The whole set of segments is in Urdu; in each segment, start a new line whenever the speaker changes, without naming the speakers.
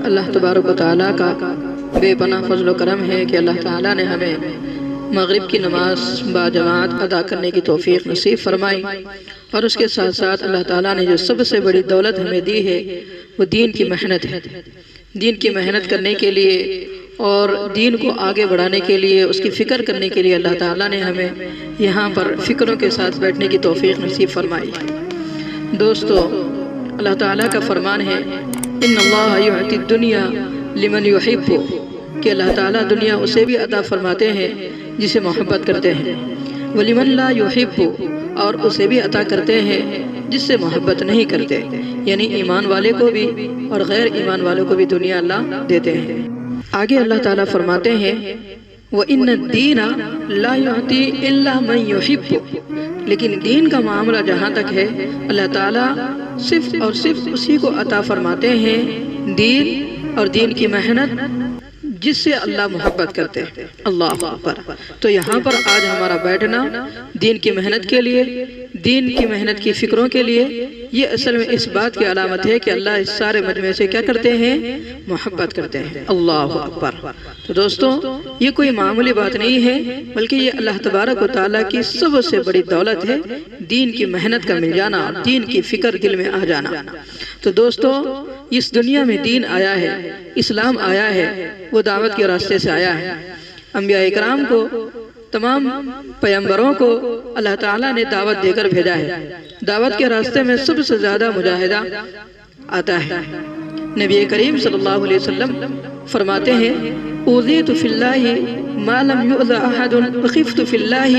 اللہ تبارک و تعالیٰ کا بے پناہ فضل و کرم ہے کہ اللہ تعالیٰ نے ہمیں مغرب کی نماز باجماعت ادا کرنے کی توفیق نصیب فرمائی، اور اس کے ساتھ ساتھ اللہ تعالیٰ نے جو سب سے بڑی دولت ہمیں دی ہے وہ دین کی محنت ہے۔ دین کی محنت کرنے کے لیے اور دین کو آگے بڑھانے کے لیے، اس کی فکر کرنے کے لیے اللہ تعالیٰ نے ہمیں یہاں پر فکروں کے ساتھ بیٹھنے کی توفیق نصیب فرمائی۔ دوستو، اللہ تعالیٰ کا فرمان ہے ان اللہ یعطی الدنیا لمن یحب، کہ اللہ تعالیٰ دنیا اسے بھی عطا فرماتے ہیں جسے محبت کرتے ہیں، وَلِمَن لَا يُحِبُّ، اور اسے بھی عطا کرتے ہیں جس سے محبت نہیں کرتے، یعنی ایمان والے کو بھی اور غیر ایمان والوں کو بھی دنیا اللہ دیتے ہیں۔ آگے اللہ تعالیٰ فرماتے ہیں وَإِنَّ الدِّينَ لَا يُعْطِي إِلَّا مَن يُحِبُّ، لیکن دین کا معاملہ جہاں تک ہے اللہ تعالیٰ صرف اور صرف اسی کو عطا فرماتے ہیں دین اور دین کی محنت جس سے اللہ محبت کرتے ہیں۔ اللہ اکبر۔ تو یہاں پر آج ہمارا بیٹھنا دین کی محنت کے لیے، دین کی محنت کی فکروں کے لیے، یہ اصل میں اس بات کی علامت ہے کہ اللہ اس سارے مجمع سے کیا کرتے ہیں؟ محبت کرتے ہیں۔ اللہ اکبر۔ تو دوستو، یہ کوئی معمولی بات نہیں ہے، بلکہ یہ اللہ تبارک و تعالیٰ کی سب سے بڑی دولت ہے، دین کی محنت کا مل جانا، دین کی فکر دل میں آ جانا۔ تو دوستو، اس دنیا میں دین آیا ہے، اسلام آیا ہے، وہ دعوت کے راستے سے آیا ہے۔ انبیاء اکرام کو، تمام پیغمبروں کو اللہ تعالیٰ نے دعوت دے کر بھیجا ہے۔ دعوت کے راستے میں سب سے زیادہ مجاہدہ آتا ہے۔ نبی کریم صلی اللہ علیہ وسلم فرماتے ہیں اوذیت فی اللہ ما لم یؤذ احد وخفت فی اللہ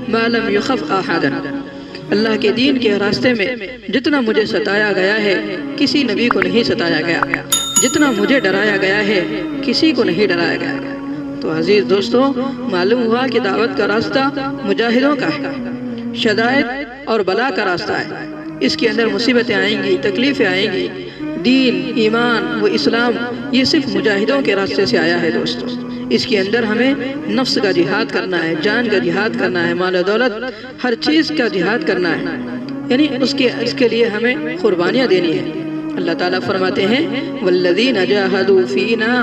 ما لم یخف احد۔ اللہ کے دین کے راستے میں جتنا مجھے ستایا گیا ہے کسی نبی کو نہیں ستایا گیا، جتنا مجھے ڈرایا گیا ہے کسی کو نہیں ڈرایا گیا۔ تو عزیز دوستو، معلوم ہوا کہ دعوت کا راستہ مجاہدوں کا ہے، شدائد اور بلا کا راستہ ہے۔ اس کے اندر مصیبتیں آئیں گی، تکلیفیں آئیں گی۔ دین، ایمان و اسلام یہ صرف مجاہدوں کے راستے سے آیا ہے دوستو۔ اس کے اندر ہمیں نفس کا جہاد کرنا ہے، جان کا جہاد کرنا ہے، مال و دولت ہر چیز کا جہاد کرنا ہے، یعنی اس کے لیے ہمیں قربانیاں دینی ہے۔ اللہ تعالیٰ فرماتے ہیں والذین جاہدوا فینا،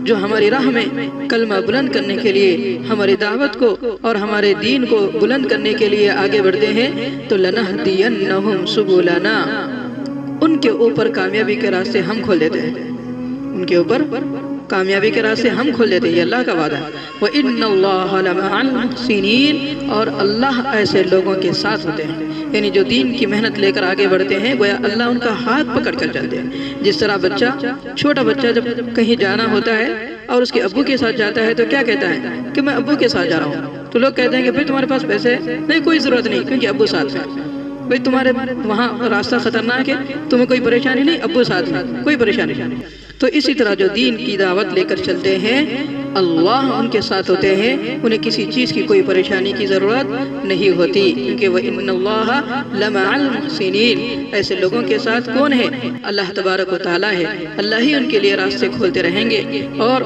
جو ہماری راہ میں کلمہ بلند کرنے کے لیے، ہماری دعوت کو اور ہمارے دین کو بلند کرنے کے لیے آگے بڑھتے ہیں تو لنہدینہم سبلنا، ان کے اوپر کامیابی کے راستے ہم کھول دیتے ہیں، ان کے اوپر کامیابی کے راستے ہم کھول دیتے ہیں، یہ اللہ کا وعدہ ہے۔ وَإِنَّ اللَّهَ لَمَعَ الْمُحْسِنِينَ، اور اللہ ایسے لوگوں کے ساتھ ہوتے ہیں، یعنی جو دین کی محنت لے کر آگے بڑھتے ہیں گویا اللہ ان کا ہاتھ پکڑ کر چلتے ہیں۔ جس طرح چھوٹا بچہ جب کہیں جانا ہوتا ہے اور اس کے ابو کے ساتھ جاتا ہے تو کیا کہتا ہے کہ میں ابو کے ساتھ جا رہا ہوں، تو لوگ کہتے ہیں کہ بھئی تمہارے پاس پیسے نہیں، کوئی ضرورت نہیں کیونکہ ابو ساتھ ہے۔ بھئی تمہارے وہاں راستہ خطرناک ہے، تمہیں کوئی پریشانی نہیں، ابو ساتھ ہے، کوئی پریشانی نہیں۔ تو اسی طرح جو دین کی دعوت لے کر چلتے ہیں اللہ ان کے ساتھ ہوتے ہیں، انہیں کسی چیز کی کوئی پریشانی کی ضرورت نہیں ہوتی، کیونکہ وَإِنَّ اللَّهَ لَمَعَ الْمُحْسِنِينَ۔ ایسے لوگوں کے ساتھ کون ہے؟ اللہ تبارک و تعالیٰ ہے، اللہ ہی ان کے لیے راستے کھولتے رہیں گے، اور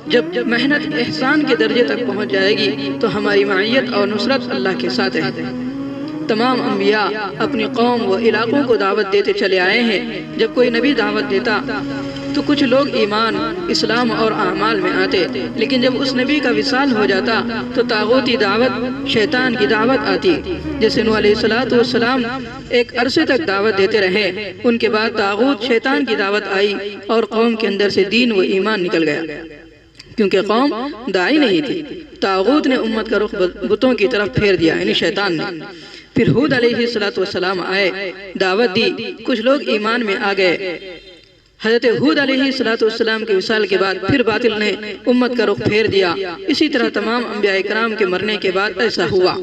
جب محنت احسان کے درجے تک پہنچ جائے گی تو ہماری معیت اور نصرت اللہ کے ساتھ ہے۔ تمام انبیاء اپنی قوم و علاقوں کو دعوت دیتے چلے آئے ہیں۔ جب کوئی نبی دعوت دیتا تو کچھ لوگ ایمان، اسلام اور اعمال میں آتے، لیکن جب اس نبی کا وصال ہو جاتا تو طاغوتی دعوت، شیطان کی دعوت آتی۔ جیسے نوح علیہ السلام ایک عرصے تک دعوت دیتے رہے، ان کے بعد طاغوت، شیطان کی دعوت آئی اور قوم کے اندر سے دین و ایمان نکل گیا، کیونکہ قوم داعی نہیں تھی۔ طاغوت نے امت کا رخ بتوں کی طرف پھیر دیا، یعنی شیطان نے۔ پھر ہود علیہ السلام آئے، دعوت دی، کچھ لوگ ایمان میں آ گئے۔ حضرت ہود علیہ السلام کے وصال کے بعد پھر باطل نے امت کا رخ پھیر دیا۔ اسی طرح تمام انبیاء اکرام کے مرنے کے بعد ایسا ہوا،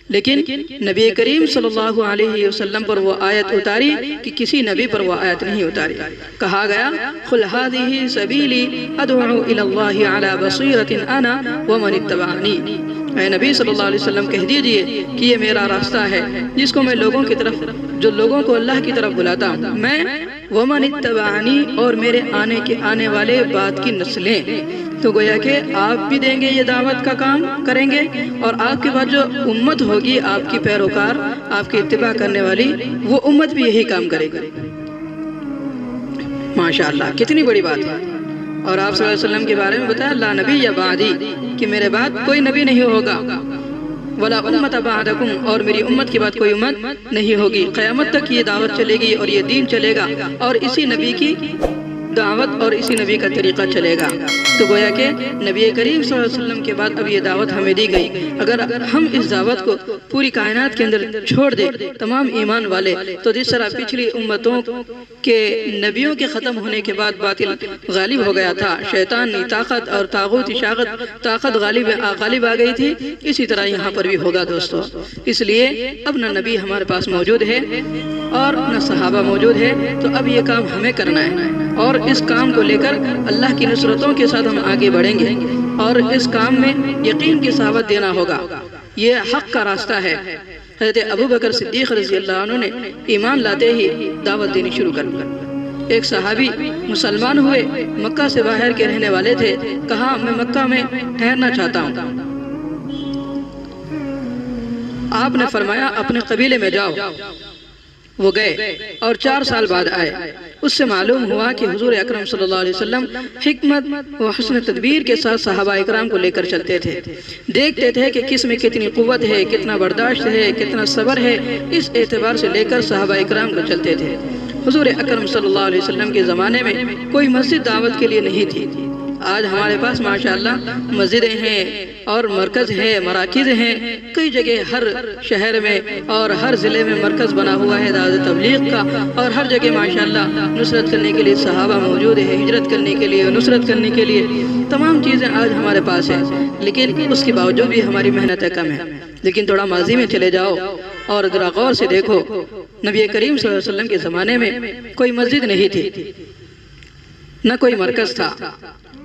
لیکن نبی کریم صلی اللہ علیہ وسلم پر وہ آیت اتاری کہ کسی نبی پر وہ آیت نہیں اتاری۔ کہا گیا قُلْ هَذِهِ سَبِيلِي أَدْعُو إِلَى اللَّهِ عَلَى بَصِيرَةٍ أَنَا وَمَنِ اتَّبَعَنِي۔ اے نبی صلی اللہ علیہ وسلم کہہ دیجئے کہ یہ میرا راستہ ہے جس کو میں لوگوں کی طرف، جو لوگوں کو اللہ کی طرف بلاتا ہوں، میں وَمَنِ اتَّبَعَنِي، اور میرے آنے والے بعد کی نسلیں۔ تو گویا کہ آپ بھی دیں گے، یہ دعوت کا کام کریں گے، اور آپ کے بعد جو امت ہوگی آپ کی پیروکار، آپ کی اتباع کرنے والی، وہ امت بھی یہی کام کرے گی۔ ماشاءاللہ کتنی بڑی بات ہے۔ اور آپ صلی اللہ علیہ وسلم کے بارے میں بتایا لا نبی یا بعدی، کہ میرے بعد کوئی نبی نہیں ہوگا، ولا امت بعدکم، اور میری امت کے بعد کوئی امت نہیں ہوگی، قیامت تک یہ دعوت چلے گی اور یہ دین چلے گا اور اسی نبی کی دعوت اور اسی نبی کا طریقہ چلے گا۔ تو گویا کہ نبی کریم صلی اللہ علیہ وسلم کے بعد اب یہ دعوت ہمیں دی گئی، اگر ہم اس دعوت کو پوری کائنات کے اندر چھوڑ دیں تمام ایمان والے، تو جس طرح پچھلی امتوں کے نبیوں کے ختم ہونے کے بعد باطل غالب ہو گیا تھا، شیطانی طاقت اور طاغوتی طاقت غالب آ گئی تھی، اسی طرح یہاں پر بھی ہوگا دوستو۔ اس لیے اب نہ نبی ہمارے پاس موجود ہے اور نہ صحابہ موجود ہے، تو اب یہ کام ہمیں کرنا ہے اور اس کام کو لے کر اللہ کی نصرتوں کے ساتھ ہم آگے بڑھیں گے اور اس کام میں یقین کی دعوت دینا ہوگا۔ یہ حق کا راستہ ہے۔ حضرت ابوبکر صدیق رضی اللہ عنہ نے ایمان لاتے ہی دعوت دینی شروع کر دی۔ ایک صحابی مسلمان ہوئے، مکہ سے باہر کے رہنے والے تھے، کہا میں مکہ میں ٹھہرنا چاہتا ہوں۔ آپ نے فرمایا اپنے قبیلے میں جاؤ۔ وہ گئے اور 4 سال بعد آئے۔ اس سے معلوم ہوا کہ حضور اکرم صلی اللہ علیہ وسلم حکمت و حسن تدبیر کے ساتھ صحابہ اکرام کو لے کر چلتے تھے، دیکھتے تھے کہ کس میں کتنی قوت ہے، کتنا برداشت ہے، کتنا صبر ہے، اس اعتبار سے لے کر صحابہ اکرام کو چلتے تھے۔ حضور اکرم صلی اللہ علیہ وسلم کے زمانے میں کوئی مسجد دعوت کے لیے نہیں تھی۔ آج ہمارے پاس ماشاءاللہ مسجدیں ہیں اور مرکز ہے، مراکز ہیں، کئی جگہ ہر شہر میں اور ہر ضلع میں مرکز بنا ہوا ہے دعوت تبلیغ کا، اور ہر جگہ ماشاءاللہ نصرت کرنے کے لیے صحابہ موجود ہے، ہجرت کرنے کے لیے، نصرت کرنے کے لیے تمام چیزیں آج ہمارے پاس ہیں، لیکن اس کے باوجود بھی ہماری محنتیں کم ہیں۔ لیکن تھوڑا ماضی میں چلے جاؤ اور ذرا غور سے دیکھو، نبی کریم صلی اللہ علیہ وسلم کے زمانے میں کوئی مسجد نہیں تھی، نہ کوئی مرکز تھا۔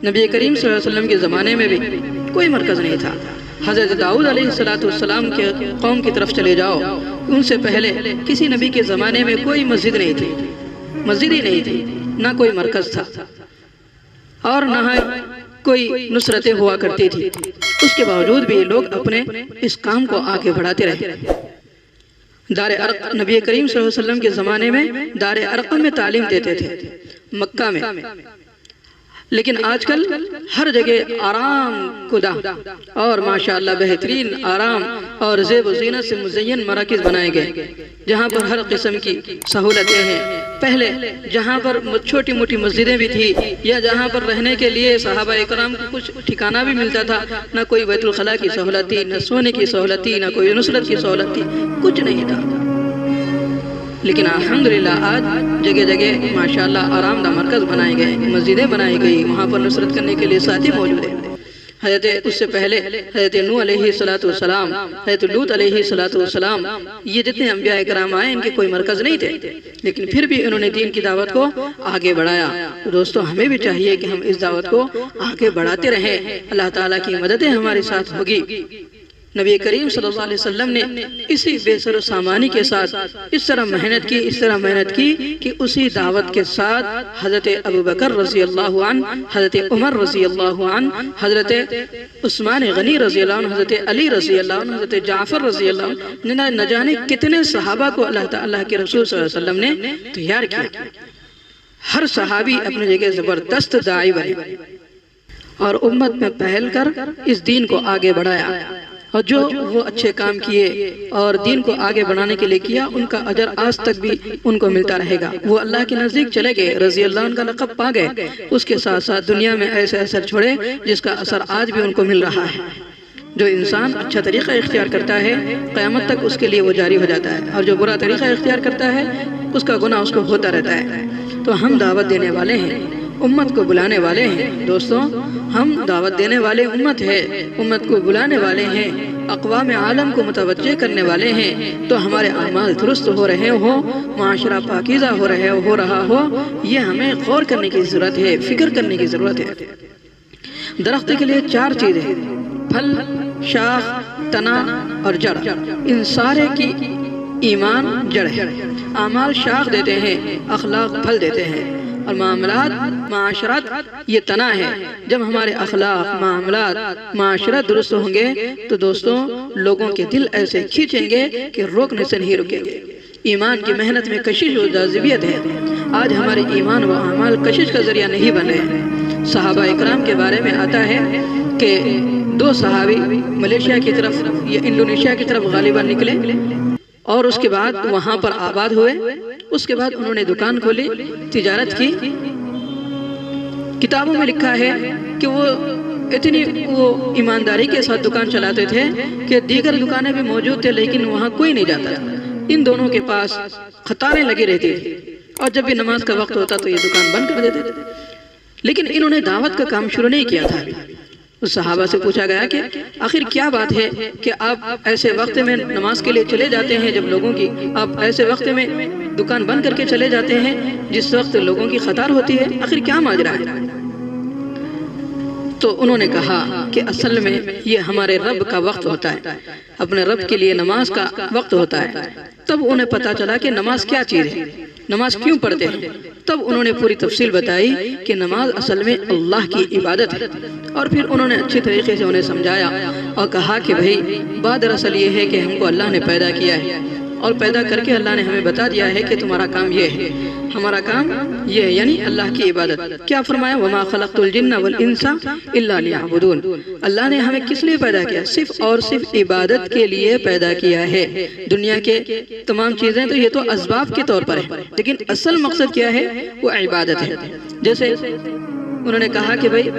نبی کریم صلی اللہ علیہ وسلم کے زمانے میں بھی کوئی مرکز نہیں تھا۔ حضرت داؤد علیہ السلام کے قوم کی طرف چلے جاؤ، ان سے پہلے کسی نبی کے زمانے میں کوئی مسجد نہیں تھی، مسجد ہی نہیں تھی، نہ کوئی مرکز تھا اور نہ کوئی نصرتیں ہوا کرتی تھی۔ اس کے باوجود بھی لوگ اپنے اس کام کو آگے بڑھاتے رہے۔ دار ارقم، نبی کریم صلی اللہ علیہ وسلم کے زمانے میں دار ارقم میں تعلیم دیتے تھے، مکہ میں، لیکن آج کل ہر جگہ آرام کدہ اور ماشاءاللہ بہترین آرام اور زیب و زینت سے مزین مراکز بنائے گئے، جہاں پر ہر قسم کی سہولتیں ہیں۔ پہلے جہاں پر چھوٹی موٹی مسجدیں بھی تھی یا جہاں پر رہنے کے لیے صحابہ اکرام کو کچھ ٹھکانہ بھی ملتا تھا، نہ کوئی بیت الخلاء کی سہولت تھی، نہ سونے کی سہولت تھی، نہ کوئی نصرت کی سہولت تھی، کچھ نہیں تھا۔ لیکن الحمدللہ آج جگہ جگہ ماشاءاللہ آرام دہ مرکز بنائے گئے، مسجدیں بنائی گئی، وہاں پر نصرت کرنے کے لیے ساتھی موجود ہیں۔ حضرت اس سے پہلے حضرت نوح علیہ السلام، حضرت لوط علیہ السلام، یہ جتنے انبیاء کرام آئے ان کے کوئی مرکز نہیں تھے، لیکن پھر بھی انہوں نے دین کی دعوت کو آگے بڑھایا۔ تو دوستو ہمیں بھی چاہیے کہ ہم اس دعوت کو آگے بڑھاتے رہیں، اللہ تعالیٰ کی مددیں ہمارے ساتھ ہوگی۔ نبی کریم صلی اللہ علیہ وسلم نے اسی بے سر و سامانی کے ساتھ اس طرح محنت کی کہ اسی دعوت کے ساتھ حضرت ابوبکر رضی اللہ عنہ، حضرت عمر رضی اللہ عنہ، حضرت عثمان غنی رضی اللہ عنہ، حضرت علی رضی اللہ عنہ، حضرت جعفر رضی اللہ عنہ، نہ جانے کتنے صحابہ کو اللہ کے رسول صلی اللہ علیہ وسلم نے تیار کیا۔ ہر صحابی اپنے جگہ زبردست داعی بنے اور امت میں پہل کر اس دین کو آگے بڑھایا، اور جو وہ اچھے کام کیے اور دین کو آگے بڑھانے کے لیے کیا، ان کا اجر آج تک بھی ان کو ملتا رہے گا۔ وہ اللہ کے نزدیک چلے گئے، رضی اللہ عنہ کا لقب پا گئے، اس کے ساتھ ساتھ دنیا میں ایسے اثر چھوڑے جس کا اثر آج بھی ان کو مل رہا ہے۔ جو انسان اچھا طریقہ اختیار کرتا ہے قیامت تک اس کے لیے وہ جاری ہو جاتا ہے، اور جو برا طریقہ اختیار کرتا ہے اس کا گناہ اس کو ہوتا رہتا ہے۔ تو ہم دعوت دینے والے ہیں، امت کو بلانے والے ہیں۔ دوستوں ہم دعوت دینے والے امت ہے، امت کو بلانے والے ہیں، اقوام عالم کو متوجہ کرنے والے ہیں۔ تو ہمارے اعمال درست ہو رہے ہوں، معاشرہ پاکیزہ ہو رہا ہو، یہ ہمیں غور کرنے کی ضرورت ہے، فکر کرنے کی ضرورت ہے۔ درخت کے لیے 4 چیزیں ہیں: پھل، شاخ، تنا اور جڑ۔ ان سارے کی ایمان جڑ ہے۔ اعمال شاخ دیتے ہیں، اخلاق پھل دیتے ہیں، اور معاملات، معاشرت یہ تنا ہے۔ جب ہمارے اخلاق، معاملات، معاشرت درست ہوں گے تو دوستوں لوگوں کے دل ایسے کھینچیں گے کہ روکنے سے نہیں رکیں گے۔ ایمان کی محنت میں کشش و جاذبیت ہے، آج ہمارے ایمان و اعمال کشش کا ذریعہ نہیں بن رہے ہیں۔ صحابہ اکرام کے بارے میں آتا ہے کہ 2 صحابی ملیشیا کی طرف یا انڈونیشیا کی طرف غالباً نکلے اور اس کے بعد وہاں پر آباد ہوئے۔ اس کے بعد انہوں نے دکان کھولی، تجارت کی۔ کتابوں میں لکھا ہے کہ وہ اتنی ایمانداری کے ساتھ دکان چلاتے تھے کہ دیگر دکانیں بھی موجود تھے لیکن وہاں کوئی نہیں جاتا تھا۔ ان دونوں کے پاس قطاریں لگی رہتی تھی اور جب بھی نماز کا وقت ہوتا تو یہ دکان بند کر دیتے تھے، لیکن انہوں نے دعوت کا کام شروع نہیں کیا تھا۔ اس صحابہ سے پوچھا گیا کہ آخر کیا بات ہے کہ آپ ایسے وقت میں نماز کے لیے چلے جاتے ہیں، جب لوگوں کی آپ ایسے وقت میں دکان بند کر کے چلے جاتے ہیں جس وقت لوگوں کی قطار ہوتی ہے، آخر کیا ماجرا ہے؟ تو انہوں نے کہا کہ اصل میں یہ ہمارے رب کا وقت ہوتا ہے، اپنے رب کے لیے نماز کا وقت ہوتا ہے۔ تب انہیں پتا چلا کہ نماز کیا چیز ہے، نماز کیوں پڑھتے ہیں۔ تب انہوں نے پوری تفصیل بتائی کہ نماز اصل میں اللہ کی عبادت ہے، اور پھر انہوں نے اچھی طریقے سے انہیں سمجھایا اور کہا کہ بھئی بات دراصل یہ ہے کہ ہم کو اللہ نے پیدا کیا ہے، اور پیدا کر کے اللہ نے ہمیں بتا دیا ہے کہ تمہارا کام یہ ہے، ہمارا کام یہ ہے، یعنی اللہ کی عبادت۔ کیا فرمایا؟ وَمَا خَلَقْتُ الْجِنَّ وَالْإِنسَ إِلَّا لِيَعْبُدُونَ۔ اللہ نے ہمیں کس لیے پیدا کیا؟ صرف اور صرف عبادت کے لیے پیدا کیا ہے۔ دنیا کے تمام چیزیں تو یہ تو اسباب کے طور پر ہے، لیکن اصل مقصد کیا ہے؟ وہ عبادت ہے۔ جیسے انہوں نے کہا کہ بھئی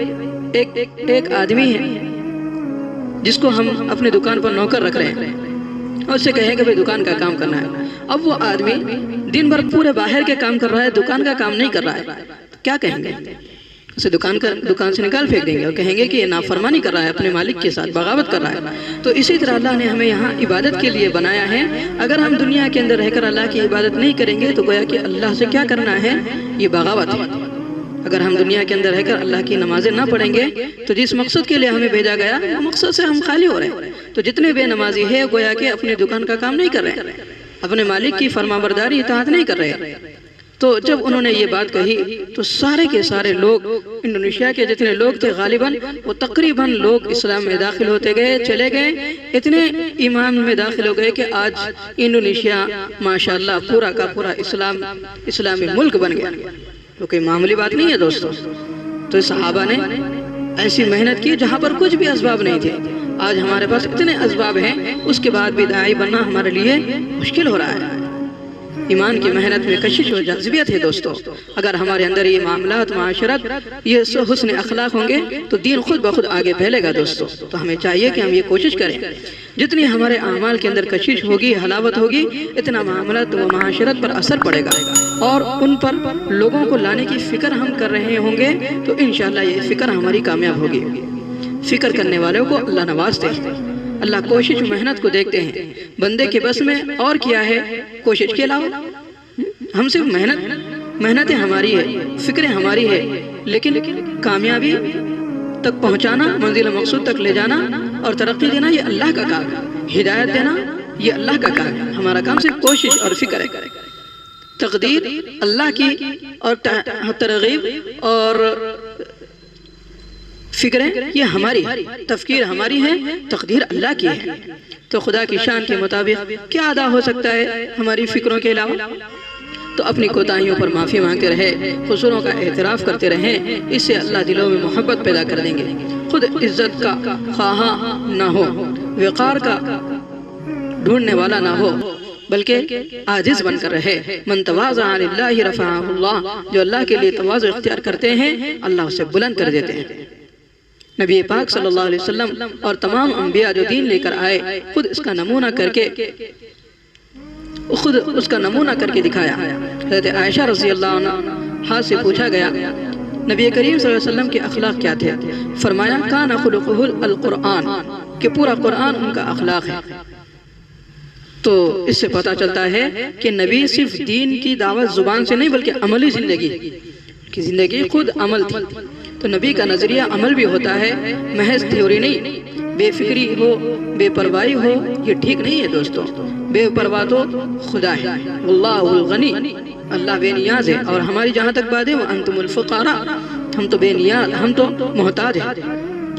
ایک آدمی ہے جس کو ہم اپنے دکان پر نوکر رکھ رہے ہیں اور اس سے کہیں کہ بھئی دکان کا کام کرنا ہے۔ اب وہ آدمی دن بھر پورے باہر کے کام کر رہا ہے، دکان کا کام نہیں کر رہا ہے، کیا کہیں گے؟ اسے دکان سے نکال پھینک دیں گے اور کہیں گے کہ یہ نافرمانی کر رہا ہے، اپنے مالک کے ساتھ بغاوت کر رہا ہے۔ تو اسی طرح اللہ نے ہمیں یہاں عبادت کے لیے بنایا ہے۔ اگر ہم دنیا کے اندر رہ کر اللہ کی عبادت نہیں کریں گے تو گویا کہ اللہ سے کیا کرنا ہے؟ یہ بغاوت ہے۔ اگر ہم دنیا کے اندر رہ کر اللہ کی نمازیں نہ پڑھیں گے تو جس مقصد کے لیے ہمیں بھیجا گیا وہ مقصد سے ہم خالی ہو رہے ہیں۔ تو جتنے بے نمازی ہیں گویا کہ اپنی دکان کا کام نہیں کر رہے ہیں، اپنے مالک کی فرمانبرداری اطاعت نہیں کر رہے ہیں۔ تو جب انہوں نے یہ بات کہی تو سارے کے سارے لوگ، انڈونیشیا کے جتنے لوگ تھے غالباً وہ تقریباً لوگ اسلام میں داخل ہوتے گئے، چلے گئے، اتنے ایمان میں داخل ہو گئے کہ آج انڈونیشیا ماشاءاللہ پورا کا پورا اسلامی ملک بن گیا۔ تو کوئی معمولی بات نہیں ہے دوستو۔ تو صحابہ نے ایسی محنت کی جہاں پر کچھ بھی اسباب نہیں تھے۔ آج ہمارے پاس اتنے اسباب ہیں، اس کے بعد بھی داعی بننا ہمارے لیے مشکل ہو رہا ہے۔ ایمان کی محنت میں کشش و جذبیت ہے دوستو۔ اگر ہمارے اندر یہ معاملات، معاشرت، یہ حسن اخلاق ہوں گے تو دین خود بخود آگے پھیلے گا دوستو۔ تو ہمیں چاہیے کہ ہم یہ کوشش کریں، جتنی ہمارے اعمال کے اندر کشش ہوگی، حلاوت ہوگی، اتنا معاملات و معاشرت پر اثر پڑے گا، اور ان پر لوگوں کو لانے کی فکر ہم کر رہے ہوں گے تو انشاءاللہ یہ فکر ہماری کامیاب ہوگی۔ فکر کرنے والوں کو اللہ نوازتے ہیں، اللہ کوشش محنت کو دیکھتے ہیں۔ بندے کے بس میں اور کیا ہے کوشش کے علاوہ؟ ہم صرف محنتیں ہماری ہے، فکریں ہماری ہے، لیکن کامیابی تک پہنچانا، منزل مقصود تک لے جانا اور ترقی دینا یہ اللہ کا کام ہے، ہدایت دینا یہ اللہ کا کام ہے۔ ہمارا کام صرف کوشش اور فکر ہے۔ تقدیر اللہ کی اور ترغیب اور فکریں یہ ہماری، تفکیر ہماری ہے، تقدیر اللہ کی ہے۔ تو خدا کی شان کے مطابق کیا ادا ہو سکتا ہے ہماری فکروں کے علاوہ؟ تو اپنی کوتاہیوں پر معافی مانگتے رہے، قصوروں کا اعتراف کرتے رہیں، اس سے اللہ دلوں میں محبت پیدا کر دیں گے۔ خود عزت کا خواہاں نہ ہو، وقار کا ڈھونڈنے والا نہ ہو، بلکہ عاجز بن کر رہے۔ من تواضع للہ رفعہ اللہ، جو اللہ کے لیے تواضع اختیار کرتے ہیں اللہ اسے بلند کر دیتے ہیں۔ نبی پاک صلی اللہ علیہ وسلم اور تمام انبیاء جو دین لے کر آئے، خود اس کا نمونہ کر کے دکھایا۔ حضرت عائشہ رضی اللہ عنہ سے پوچھا گیا نبی کریم صلی اللہ علیہ وسلم کے اخلاق کیا تھے؟ فرمایا کان خلقہ القرآن، کہ پورا قرآن ان کا اخلاق ہے۔ تو اس سے پتہ چلتا ہے کہ نبی صرف دین کی دعوت زبان سے نہیں بلکہ عملی زندگی خود عمل تھی۔ تو نبی کا نظریہ عمل بھی ہوتا ہے، محض تھیوری نہیں۔ بے فکری ہو، بے پرواہی ہو، یہ ٹھیک نہیں ہے دوستو۔ بے پرواہ تو خدا ہے، واللہ الغنی، اللہ بے نیاز ہے، اور ہماری جہاں تک بات ہے وانتم الفقراء، ہم تو بے نیاز، ہم تو محتاج ہیں۔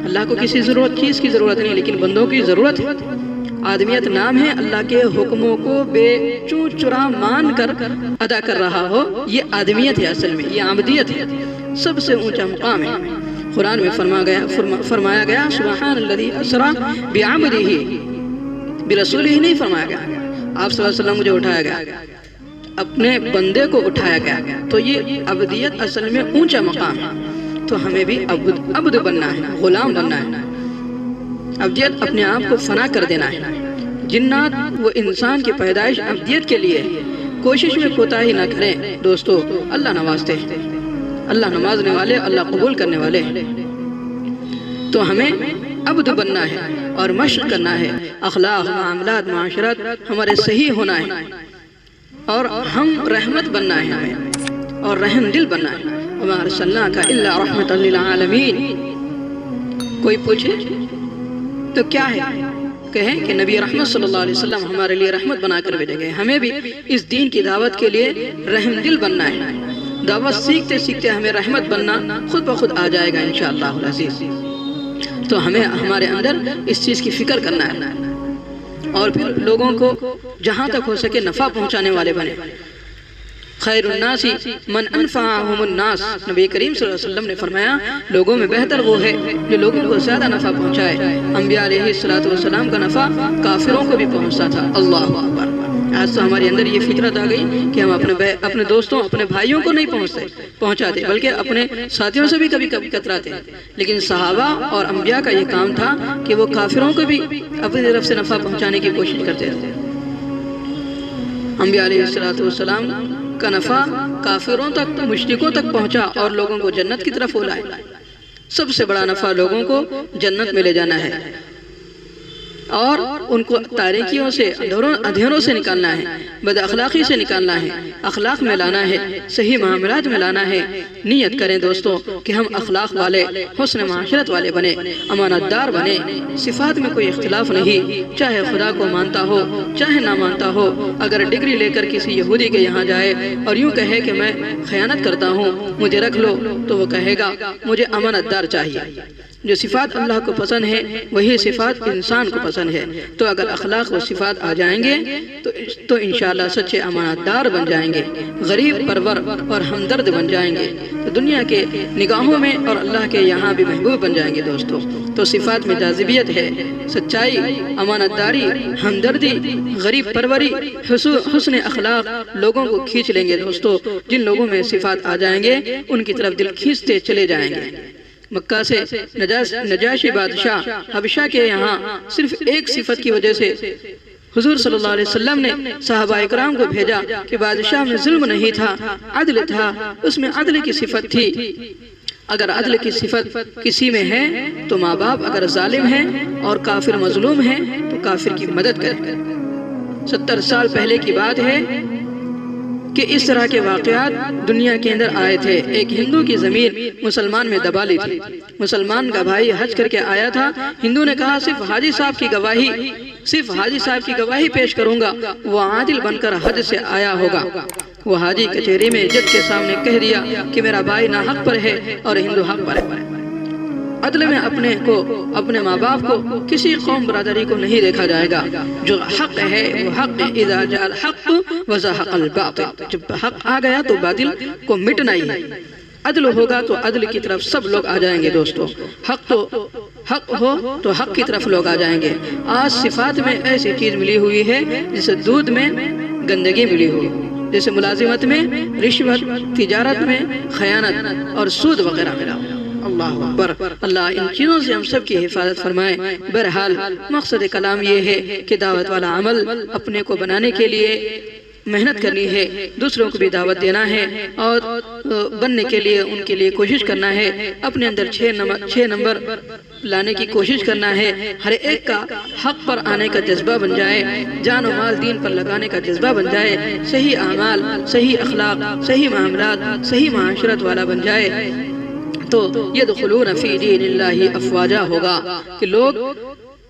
اللہ کو کسی چیز کی ضرورت نہیں، لیکن بندوں کی ضرورت ہے۔ آدمیت نام ہے اللہ کے حکموں کو بے چوں چرا مان کر ادا کر رہا ہو، یہ آدمیت ہے، اصل میں یہ عبدیت ہے، سب سے اونچا مقام ہے۔ قرآن میں فرمایا گیا سبحان الذی اسری بعبدہ، برسولہ نہیں فرمایا گیا، آپ صلی اللہ علیہ وسلم مجھے اٹھایا گیا، اپنے بندے کو اٹھایا گیا، تو یہ عبدیت اصل میں اونچا مقام ہے۔ تو ہمیں بھی عبد بننا ہے، غلام بننا ہے۔ عبدیت اپنے آپ کو فنا کر دینا ہے۔ جنات وہ انسان کی پیدائش عبدیت کے لیے، کوشش میں کوتاہی نہ کریں دوستو، اللہ نوازتے ہیں، اللہ نوازنے والے، اللہ قبول کرنے والے۔ تو ہمیں عبد بننا ہے اور مشق کرنا ہے، اخلاق، معاملات، معاشرت ہمارے صحیح ہونا ہے، اور ہم رحمت بننا ہے ہمیں، اور رحم دل بننا ہے۔ وَمَا أَرْسَلْنَاكَ إِلَّا رَحْمَةً لِّلْعَالَمِينَ۔ کوئی پوچھے تو کیا ہے؟ کہیں کہ نبی رحمت صلی اللہ علیہ وسلم ہمارے لیے رحمت بنا کر بھیجے گئے۔ ہمیں بھی اس دین کی دعوت کے لیے رحم دل بننا ہے۔ دعوت سیکھتے سیکھتے ہمیں رحمت بننا خود بخود آ جائے گا انشاءاللہ العزیز۔ تو ہمیں ہمارے اندر اس چیز کی فکر کرنا ہے، اور پھر لوگوں کو جہاں تک ہو سکے نفع پہنچانے والے بنے۔ خیر الناس من انفعهم الناس، نبی کریم صلی اللہ علیہ وسلم نے فرمایا لوگوں میں بہتر وہ ہے جو لوگوں کو زیادہ نفع پہنچائے۔ انبیاء علیہ السلام کا نفع کافروں کو بھی پہنچتا تھا۔ اللہ اکبر۔ آج تو ہمارے اندر یہ فطرت آ گئی کہ ہم اپنے دوستوں، اپنے بھائیوں کو نہیں پہنچاتے، بلکہ اپنے ساتھیوں سے بھی کبھی کبھی کتراتے ہیں۔ لیکن صحابہ اور انبیاء کا یہ کام تھا کہ وہ کافروں کو بھی اپنی طرف سے نفع پہنچانے کی کوشش کرتے تھے۔ انبیاء علیہ السلام کا نفع کافروں تک، مشرکوں تک پہنچا اور لوگوں کو جنت کی طرف لائے۔ سب سے بڑا نفع لوگوں کو جنت میں لے جانا ہے، اور ان کو تاریکیوں سے، اندھیروں سے نکالنا ہے، بد اخلاقی سے نکالنا ہے، اخلاق میں لانا ہے، صحیح معاملات میں لانا ہے۔ نیت کریں دوستوں کہ ہم اخلاق والے، حسن معاشرت والے بنے، امانت دار بنے، صفات میں کوئی اختلاف نہیں، چاہے خدا کو مانتا ہو چاہے نہ مانتا ہو۔ اگر ڈگری لے کر کسی یہودی کے یہاں جائے اور یوں کہے کہ میں خیانت کرتا ہوں، مجھے رکھ لو، تو وہ کہے گا مجھے امانت دار چاہیے۔ جو صفات اللہ کو پسند ہے وہی صفات انسان کو پسند ہے۔ تو اگر اخلاق و صفات آ جائیں گے تو انشاءاللہ سچے امانت دار بن جائیں گے، غریب پرور اور ہمدرد بن جائیں گے، تو دنیا کے نگاہوں میں اور اللہ کے یہاں بھی محبوب بن جائیں گے دوستو۔ تو صفات میں جاذبیت ہے، سچائی، امانت داری، ہمدردی، غریب پروری، حسن اخلاق لوگوں کو کھینچ لیں گے دوستو۔ جن لوگوں میں صفات آ جائیں گے ان کی طرف دل کھینچتے چلے جائیں گے۔ مکہ سے نجاشی بادشاہ حبشہ کے یہاں صرف ایک صفت کی وجہ سے حضور صلی اللہ علیہ وسلم نے صحابہ اکرام کو بھیجا کہ بادشاہ میں ظلم نہیں تھا، عدل تھا، اس میں عدل کی صفت تھی۔ اگر عدل کی صفت کسی میں ہے تو ماں باپ اگر ظالم ہیں اور کافر مظلوم ہیں تو کافر کی مدد کرے۔ 70 سال پہلے کی بات ہے کہ اس طرح کے واقعات دنیا کے اندر آئے تھے۔ ایک ہندو کی زمین مسلمان میں دبا لی تھی۔ مسلمان کا بھائی حج کر کے آیا تھا، ہندو نے کہا صرف حاجی صاحب کی گواہی پیش کروں گا، وہ عادل بن کر حج سے آیا ہوگا۔ وہ حاجی کچہری میں جج کے سامنے کہہ دیا کہ میرا بھائی نہ حق پر ہے اور ہندو حق پر ہے۔ عدل میں اپنے ماں باپ کو، کسی قوم برادری کو نہیں دیکھا جائے گا۔ جو حق ہے وہ حق ہے، اذا جاء الحق وزهق الباطل، جب حق آ گیا تو باطل کو مٹنا ہی ہے۔ عدل ہوگا تو عدل کی طرف سب لوگ آ جائیں گے دوستو۔ حق ہو تو حق کی طرف لوگ آ جائیں گے۔ آج صفات میں ایسی چیز ملی ہوئی ہے جسے دودھ میں گندگی ملی ہوئی، جیسے ملازمت میں رشوت، تجارت میں خیانت اور سود وغیرہ ملا ہو۔ اللہ اکبر۔ اللہ ان چیزوں سے ہم سب کی حفاظت فرمائے۔ بہرحال مقصد کلام یہ ہے کہ دعوت والا عمل اپنے کو بنانے کے لیے محنت کرنی ہے، دوسروں کو بھی دعوت دینا ہے، اور بننے کے لیے ان کے لیے کوشش کرنا ہے۔ اپنے اندر 6 نمبر لانے کی کوشش کرنا ہے۔ ہر ایک کا حق پر آنے کا جذبہ بن جائے، جان و مال دین پر لگانے کا جذبہ بن جائے، صحیح اعمال، صحیح اخلاق، صحیح معاملات، صحیح معاشرت والا بن جائے، تو یدخلون فی دین اللہ افواجا ہوگا کہ لوگ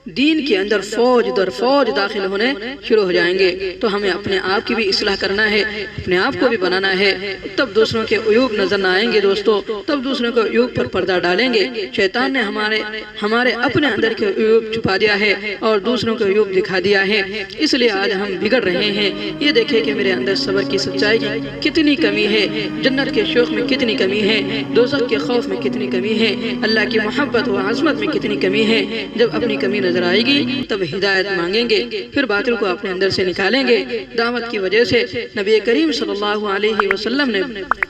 دین کے اندر فوج در فوج داخل ہونے شروع ہو جائیں گے۔ تو ہمیں اپنے آپ کی بھی اصلاح کرنا ہے، اپنے آپ کو بھی بنانا ہے، تب دوسروں کے عیوب نظر نہ آئیں گے دوستو، تب دوسروں کے عیوب پر پردہ ڈالیں گے۔ شیطان نے ہمارے اپنے اندر کے عیوب چھپا دیا ہے اور دوسروں کے عیوب دکھا دیا ہے، اس لیے آج ہم بگڑ رہے ہیں۔ یہ دیکھیں کہ میرے اندر صبر کی سچائی کی کتنی کمی ہے، جنت کے شوق میں کتنی کمی ہے، دوزخ کے خوف میں کتنی کمی ہے، اللہ کی محبت و عظمت میں کتنی کمی ہے۔ جب اپنی کمی نظر آئے گی تب ہدایت مانگیں گے، پھر باطل کو اپنے اندر سے نکالیں گے۔ دعوت کی وجہ سے نبی کریم صلی اللہ علیہ وسلم نے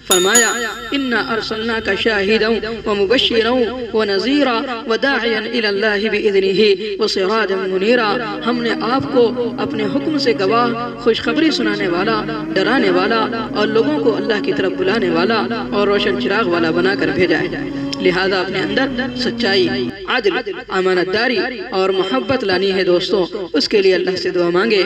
فرمایا اِنَّا أَرْسَلْنَاكَ شَاهِدًا وَمُبَشِّرًا وَنَذِيرًا وَدَاعِيًا إِلَى اللَّهِ بِإِذْنِهِ وَسِرَاجًا مُنِيرًا، ہم نے آپ کو اپنے حکم سے گواہ، خوشخبری سنانے والا، ڈرانے والا اور لوگوں کو اللہ کی طرف بلانے والا اور روشن چراغ والا بنا کر بھیجا ہے۔ لہذا اپنے اندر سچائی، عدل، امانت داری اور محبت لانی ہے دوستو، اس کے لیے اللہ سے دعا مانگے۔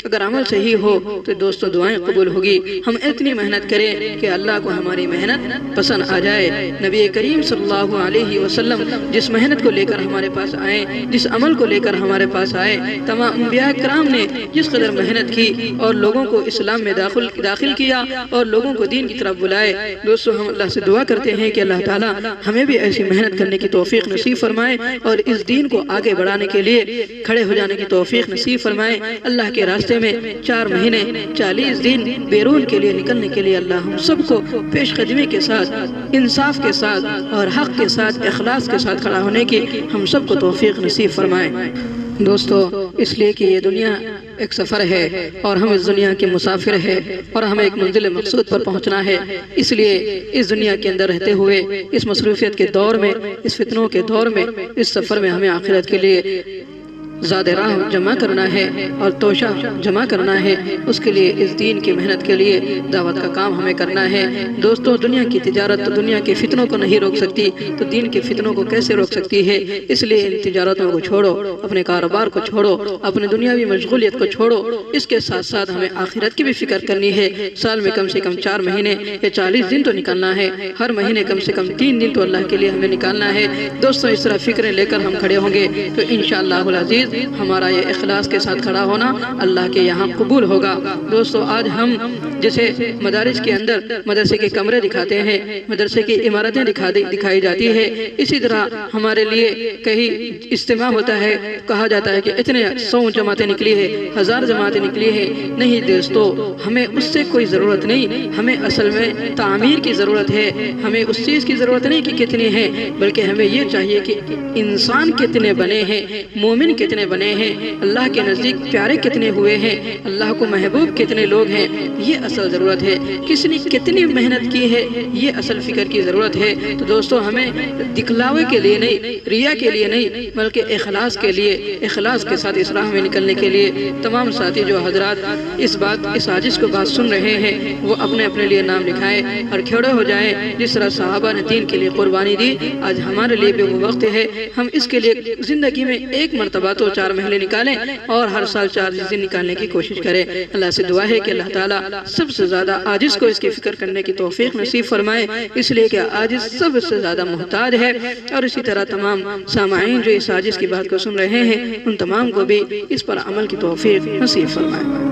اگر عمل صحیح ہو تو دوستو دعائیں قبول ہوگی۔ ہم اتنی محنت کریں کہ اللہ کو ہماری محنت پسند آ جائے۔ نبی کریم صلی اللہ علیہ وسلم جس محنت کو لے کر ہمارے پاس آئے، جس عمل کو لے کر ہمارے پاس آئے، تمام انبیاء کرام نے جس قدر محنت کی اور لوگوں کو اسلام میں داخل کیا اور لوگوں کو دین کی طرف بلائے، دوستو ہم اللہ سے دعا کرتے ہیں کہ اللہ تعالیٰ ہمیں بھی ایسی محنت کرنے کی توفیق نصیب فرمائے اور اس دین کو آگے بڑھانے کے لیے کھڑے ہو جانے کی توفیق نصیب فرمائے۔ اللہ کے راستے میں 4 مہینے 40 دن بیرون کے لیے نکلنے کے لیے اللہ ہم سب کو پیش قدمی کے ساتھ، انصاف کے ساتھ اور حق کے ساتھ، اخلاص کے ساتھ کھڑا ہونے کی ہم سب کو توفیق نصیب فرمائے۔ دوستو اس لیے کہ یہ دنیا ایک سفر ہے اور ہم اس دنیا کے مسافر ہیں اور ہمیں ایک منزل مقصود پر پہنچنا ہے، اس لیے اس دنیا کے اندر رہتے ہوئے اس مصروفیت کے دور میں، اس فتنوں کے دور میں، اس سفر میں ہمیں آخرت کے لیے زاد راہ جمع کرنا ہے اور توشہ جمع کرنا ہے۔ اس کے لیے اس دین کی محنت کے لیے دعوت کا کام ہمیں کرنا ہے۔ دوستو دنیا کی تجارت تو دنیا کے فتنوں کو نہیں روک سکتی تو دین کے فتنوں کو کیسے روک سکتی ہے؟ اس لیے ان تجارتوں کو چھوڑو، اپنے کاروبار کو چھوڑو، اپنے دنیاوی مشغولیت کو چھوڑو۔ اس کے ساتھ ساتھ ہمیں آخرت کی بھی فکر کرنی ہے۔ سال میں کم سے کم 4 مہینے یا 40 دن تو نکالنا ہے، ہر مہینے کم سے کم 3 دن تو اللہ کے لیے ہمیں نکالنا ہے۔ دوستو اس طرح فکریں لے کر ہم کھڑے ہوں گے تو انشاءاللہ العزیز ہمارا یہ اخلاص کے ساتھ کھڑا ہونا اللہ کے یہاں قبول ہوگا۔ دوستو آج ہم جسے مدارس کے اندر مدرسے کے کمرے دکھاتے ہیں، مدرسے کی عمارتیں دکھائی جاتی ہے، اسی طرح ہمارے لیے کہیں اجتماع ہوتا ہے، کہا جاتا ہے کہ اتنے 100 جماعتیں نکلی ہے، 1000 جماعتیں نکلی ہے۔ نہیں دوستو ہمیں اس سے کوئی ضرورت نہیں، ہمیں اصل میں تعمیر کی ضرورت ہے۔ ہمیں اس چیز کی ضرورت نہیں کہ کتنی ہے، بلکہ ہمیں یہ چاہیے کہ انسان کتنے بنے ہیں، مومن کتنے بنے ہیں، اللہ کے نزدیک پیارے کتنے ہوئے ہیں، اللہ کو محبوب کتنے لوگ ہیں، یہ اصل ضرورت ہے۔ کس نے کتنی محنت کی ہے، یہ اصل فکر کی ضرورت ہے۔ تو دوستو ہمیں دکھلاوے کے لیے نہیں، ریا کے لیے نہیں، بلکہ اخلاص کے لیے، اخلاص کے ساتھ اس راہ میں نکلنے کے لیے تمام ساتھی جو حضرات اس عاجز کو بات سن رہے ہیں وہ اپنے اپنے لیے نام لکھائیں اور کھڑے ہو جائیں۔ جس طرح صحابہ نے دین کے لیے قربانی دی، آج ہمارے لیے بھی وہ وقت ہے ہم اس کے لیے زندگی میں ایک مرتبہ تو 4 مہینے نکالیں اور ہر سال 4 دن نکالنے کی کوشش کریں۔ اللہ سے دعا ہے کہ اللہ تعالیٰ سب سے زیادہ عاجز کو اس کی فکر کرنے کی توفیق نصیب فرمائے، اس لیے کہ عاجز سب سے زیادہ محتاج ہے۔ اور اسی طرح تمام سامعین جو اس عاجز کی بات کو سن رہے ہیں ان تمام کو بھی اس پر عمل کی توفیق نصیب فرمائے۔